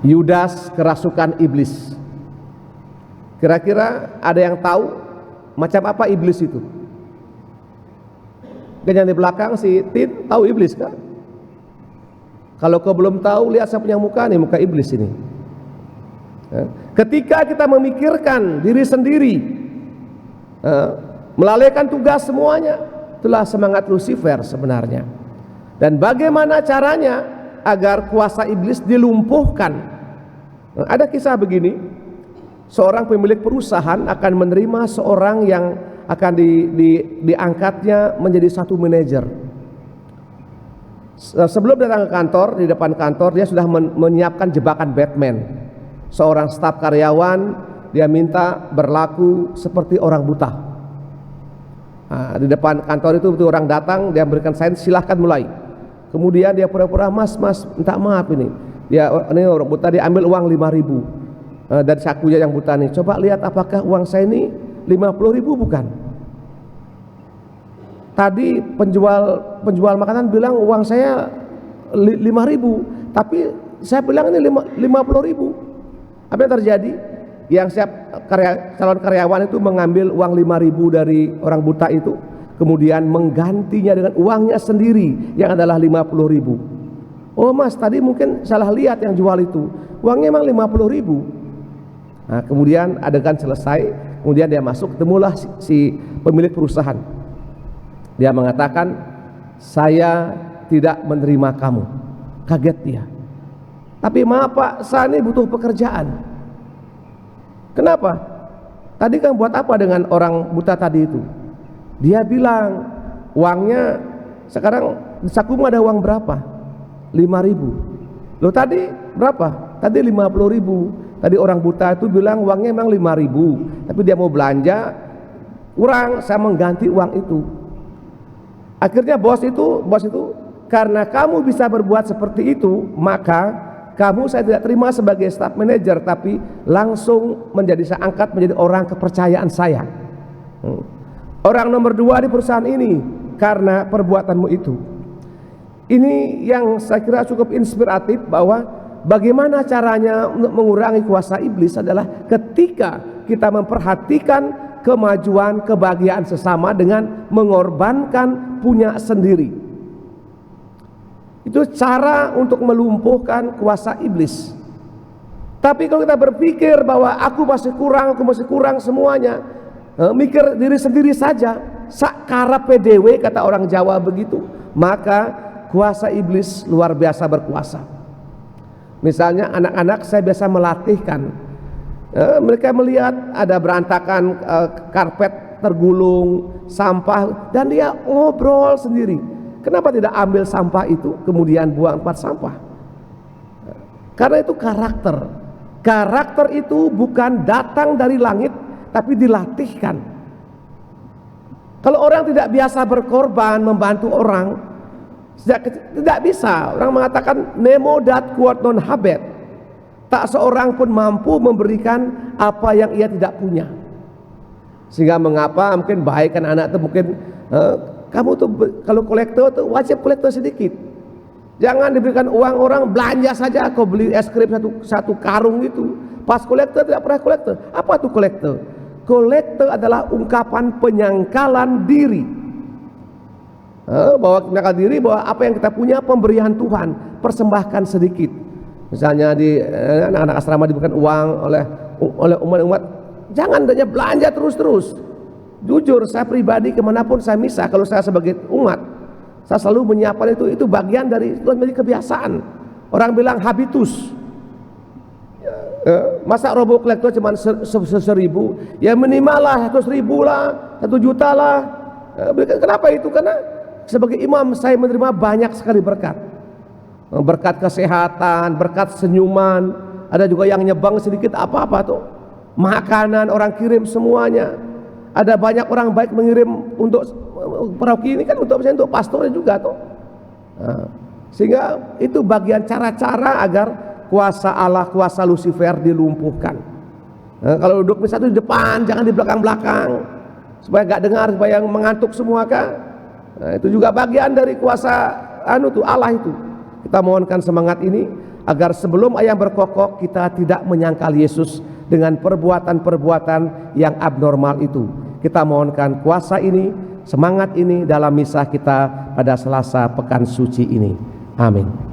Yudas kerasukan iblis. Kira-kira ada yang tahu macam apa iblis itu? Dan yang di belakang si Tin tahu iblis kan? Kalau kau belum tahu, lihat saya punya muka nih, muka iblis ini. Ketika kita memikirkan diri sendiri, melalaikan tugas semuanya, itulah semangat Lucifer sebenarnya. Dan bagaimana caranya agar kuasa iblis dilumpuhkan? Ada kisah begini, seorang pemilik perusahaan akan menerima seorang yang akan diangkatnya menjadi satu manajer. Sebelum datang ke kantor, di depan kantor dia sudah menyiapkan jebakan Batman. Seorang staf karyawan dia minta berlaku seperti orang buta. Di depan kantor itu orang datang, dia berikan sign silahkan mulai. Kemudian dia pura-pura, mas minta maaf ini orang buta, dia ambil uang 5.000 dari sakunya yang buta nih. Coba lihat apakah uang saya ini 50.000 bukan? Tadi penjual makanan bilang uang saya 5.000, tapi saya bilang ini 50.000. Apa yang terjadi? Yang calon karyawan itu mengambil uang 5.000 dari orang buta itu, kemudian menggantinya dengan uangnya sendiri yang adalah 50.000. Oh mas, tadi mungkin salah lihat yang jual itu, uangnya memang 50.000. Nah, kemudian adegan selesai, kemudian dia masuk, ketemulah si pemilik perusahaan. Dia mengatakan, saya tidak menerima kamu. Kaget dia. Tapi maaf pak, saya ini butuh pekerjaan. Kenapa? Tadi kan buat apa dengan orang buta tadi itu? Dia bilang, uangnya sekarang di sakumu ada uang berapa? 5.000. Loh tadi berapa? Tadi 50.000. Tadi orang buta itu bilang uangnya memang 5.000, tapi dia mau belanja kurang, saya mengganti uang itu. Akhirnya bos itu karena kamu bisa berbuat seperti itu, maka kamu saya tidak terima sebagai staff manager, tapi langsung saya angkat menjadi orang kepercayaan saya. Orang nomor 2 di perusahaan ini karena perbuatanmu itu. Ini yang saya kira cukup inspiratif, bahwa bagaimana caranya untuk mengurangi kuasa iblis adalah ketika kita memperhatikan kemajuan, kebahagiaan sesama dengan mengorbankan punya sendiri. Itu cara untuk melumpuhkan kuasa iblis. Tapi kalau kita berpikir bahwa aku masih kurang semuanya, mikir diri sendiri saja, sakara PDW kata orang Jawa begitu, maka kuasa iblis luar biasa berkuasa. Misalnya anak-anak saya biasa melatihkan, mereka melihat ada berantakan karpet tergulung, sampah, dan dia ngobrol sendiri. Kenapa tidak ambil sampah itu kemudian buang tempat sampah? Karena itu karakter. Karakter itu bukan datang dari langit, tapi dilatihkan. Kalau orang tidak biasa berkorban, membantu orang, tidak bisa. Orang mengatakan nemo dat quod non habet. Tak seorang pun mampu memberikan apa yang ia tidak punya. Sehingga mengapa mungkin baik kan anak itu mungkin kamu tuh kalau kolektor tuh wajib kolektor sedikit. Jangan diberikan uang orang, belanja saja. Kau beli es krim satu karung itu, pas kolektor tidak pernah kolektor. Apa tuh kolektor? Kolektor adalah ungkapan penyangkalan diri, bahwa penyangkalan diri bahwa apa yang kita punya pemberian Tuhan, persembahkan sedikit. Misalnya di anak-anak asrama diberikan uang oleh umat, jangan hanya belanja terus. Jujur saya pribadi kemanapun saya misa, kalau saya sebagai umat, saya selalu menyiapkan itu bagian dari itu menjadi kebiasaan. Orang bilang habitus. Masa robo kolektor cuma 1.000, ya minimal lah 100.000 lah, 1 juta lah. Kenapa itu? Karena sebagai imam saya menerima banyak sekali berkat kesehatan, berkat senyuman. Ada juga yang nyebang sedikit apa-apa tuh, makanan orang kirim semuanya. Ada banyak orang baik mengirim untuk paroki ini kan, untuk pastornya juga tuh. Sehingga itu bagian cara-cara agar kuasa Allah, kuasa Lucifer dilumpuhkan. Kalau duduk misalnya di depan, jangan di belakang-belakang, supaya gak dengar, supaya mengantuk semua kan. Itu juga bagian dari kuasa Allah itu. Kita mohonkan semangat ini agar sebelum ayam berkokok kita tidak menyangkal Yesus dengan perbuatan-perbuatan yang abnormal itu. Kita mohonkan kuasa ini, semangat ini dalam misa kita pada Selasa Pekan Suci ini. Amin.